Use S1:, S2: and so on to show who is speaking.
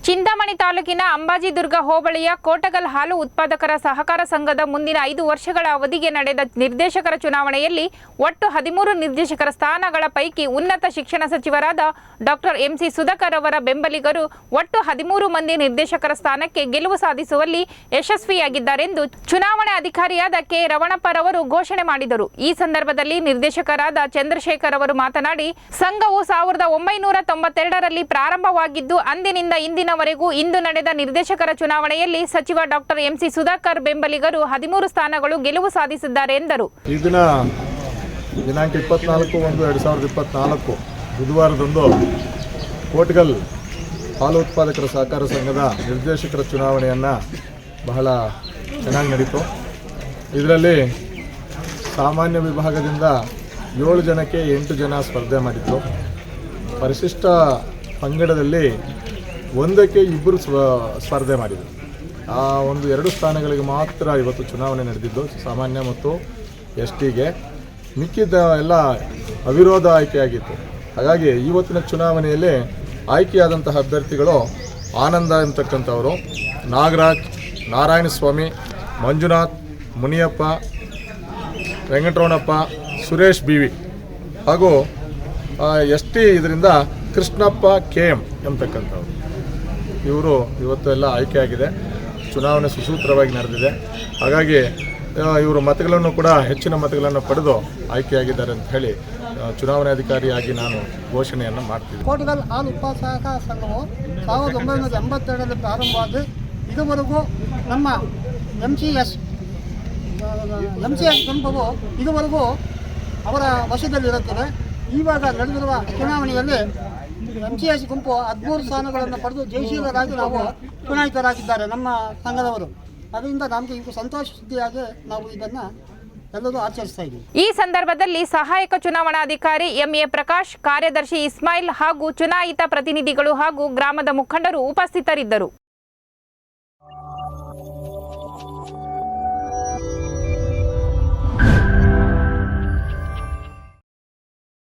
S1: ಚಿಂತಾಮಣಿ ತಾಲೂಕಿನ ಅಂಬಾಜಿದುರ್ಗ ಹೋಬಳಿಯ ಕೋಟಗಲ್ ಹಾಲು ಉತ್ಪಾದಕರ ಸಹಕಾರ ಸಂಘದ ಮುಂದಿನ 5 ವರ್ಷಗಳ ಅವಧಿಗೆ ನಡೆದ ನಿರ್ದೇಶಕರ ಚುನಾವಣೆಯಲ್ಲಿ ಒಟ್ಟು 13 ನಿರ್ದೇಶಕರ ಸ್ಥಾನಗಳ ಪೈಕಿ ಉನ್ನತ ಶಿಕ್ಷಣ ಸಚಿವರಾದ ಡಾಕ್ಟರ್ ಎಂಸಿ ಸುಧಾಕರ್ ಅವರ ಬೆಂಬಲಿಗರು ಒಟ್ಟು 13 ಮಂದಿ ನಿರ್ದೇಶಕರ ಸ್ಥಾನಕ್ಕೆ ಗೆಲುವು ಸಾಧಿಸುವಲ್ಲಿ ಯಶಸ್ವಿಯಾಗಿದ್ದಾರೆಂದು ಚುನಾವಣಾ ಅಧಿಕಾರಿಯಾದ ಕೆ ರವಣಪ್ಪರವರು ಘೋಷಣೆ ಮಾಡಿದರು. ಈ ಸಂದರ್ಭದಲ್ಲಿ ನಿರ್ದೇಶಕರಾದ ಚಂದ್ರಶೇಖರ್ ಅವರು ಮಾತನಾಡಿ, ಸಂಘವು 1992ರಲ್ಲಿ ಪ್ರಾರಂಭವಾಗಿದ್ದು ಅಂದಿನಿಂದ ಇಂದಿನವರೆಗೂ ಇಂದು ನಡೆದ ನಿರ್ದೇಶಕರ ಚುನಾವಣೆಯಲ್ಲಿ ಸಚಿವ ಡಾಕ್ಟರ್ ಎಂಸಿ ಸುಧಾಕರ್ ಬೆಂಬಲಿಗರು 13 ಸ್ಥಾನಗಳು ಗೆಲುವು ಸಾಧಿಸಿದ್ದಾರೆ ಎಂದರು.
S2: ಈ ದಿನ ದಿನಾಂಕ 24/1/2024 ಬುಧವಾರದಂದು ಕೋಟಗಲ್ ಹಾಲು ಉತ್ಪಾದಕರ ಸಹಕಾರ ಸಂಘದ ನಿರ್ದೇಶಕರ ಚುನಾವಣೆಯನ್ನು ಬಹಳ ಚೆನ್ನಾಗಿ ನಡೀತು. ಇದರಲ್ಲಿ ಸಾಮಾನ್ಯ ವಿಭಾಗದಿಂದ 7 ಜನಕ್ಕೆ 8 ಜನ ಸ್ಪರ್ಧೆ ಮಾಡಿತ್ತು. ಪರಿಶಿಷ್ಟ ಪಂಗಡದಲ್ಲಿ 1ಕ್ಕೆ 2 ಸ್ಪರ್ಧೆ ಮಾಡಿದರು. ಆ 2 ಸ್ಥಾನಗಳಿಗೆ ಮಾತ್ರ ಇವತ್ತು ಚುನಾವಣೆ ನಡೆದಿದ್ದು, ಸಾಮಾನ್ಯ ಮತ್ತು STಗೆ. ಮಿಕ್ಕಿದ ಎಲ್ಲ ಅವಿರೋಧ ಆಯ್ಕೆಯಾಗಿತ್ತು. ಹಾಗಾಗಿ ಇವತ್ತಿನ ಚುನಾವಣೆಯಲ್ಲಿ ಆಯ್ಕೆಯಾದಂತಹ ಅಭ್ಯರ್ಥಿಗಳು ಆನಂದ ಅಂತಕ್ಕಂಥವರು, ನಾಗರಾಜ್, ನಾರಾಯಣಸ್ವಾಮಿ, ಮಂಜುನಾಥ್, ಮುನಿಯಪ್ಪ, ವೆಂಕಟರಮಣಪ್ಪ, ಸುರೇಶ್ BV ಹಾಗೂ ST ಇದರಿಂದ ಕೃಷ್ಣಪ್ಪ KM ಎಂಬತಕ್ಕಂಥವ್ರು. ಇವರು ಇವತ್ತು ಎಲ್ಲ ಆಯ್ಕೆಯಾಗಿದೆ. ಚುನಾವಣೆ ಸುಸೂತ್ರವಾಗಿ ನಡೆದಿದೆ. ಹಾಗಾಗಿ ಇವರು ಮತಗಳನ್ನು ಕೂಡ ಹೆಚ್ಚಿನ ಮತಗಳನ್ನು ಪಡೆದು ಆಯ್ಕೆಯಾಗಿದ್ದಾರೆ ಅಂತ ಹೇಳಿ ಚುನಾವಣಾಧಿಕಾರಿಯಾಗಿ ನಾನು ಘೋಷಣೆಯನ್ನು ಮಾಡ್ತೀನಿ.
S3: ಕೋಟಗಲ್ ಹಾಲು ಉತ್ಪಾದಕ ಸಂಘವು 1982ರಲ್ಲಿ ಪ್ರಾರಂಭವಾಗಿ ಇದುವರೆಗೂ ನಮ್ಮ MCS ಗುಂಪು ಇದುವರೆಗೂ ಅವರ ವಶದಲ್ಲಿರುತ್ತದೆ. ಇವಾಗ ನಡೆದಿರುವ ಚುನಾವಣೆಯಲ್ಲಿ MCS ಗುಂಪು 13 ಸ್ಥಾನಗಳನ್ನು ಪಡೆದು ಜಯಶೀಲರಾಗಿ ನಾವು ಚುನಾಯಿತರಾಗಿದ್ದಾರೆ ನಮ್ಮ ಸಂಘದವರು. ಅದರಿಂದ ನಮಗೆ ಇದು ಸಂತೋಷ ಸುದ್ದಿಯಾಗಿ ನಾವು ಇದನ್ನು ಎಲ್ಲರೂ ಆಚರಿಸ್ತಾ ಇದ್ದೀವಿ.
S1: ಈ ಸಂದರ್ಭದಲ್ಲಿ ಸಹಾಯಕ ಚುನಾವಣಾಧಿಕಾರಿ MA ಪ್ರಕಾಶ್, ಕಾರ್ಯದರ್ಶಿ ಇಸ್ಮಾಯಿಲ್ ಹಾಗೂ ಚುನಾಯಿತ ಪ್ರತಿನಿಧಿಗಳು ಹಾಗೂ ಗ್ರಾಮದ ಮುಖಂಡರು ಉಪಸ್ಥಿತರಿದ್ದರು.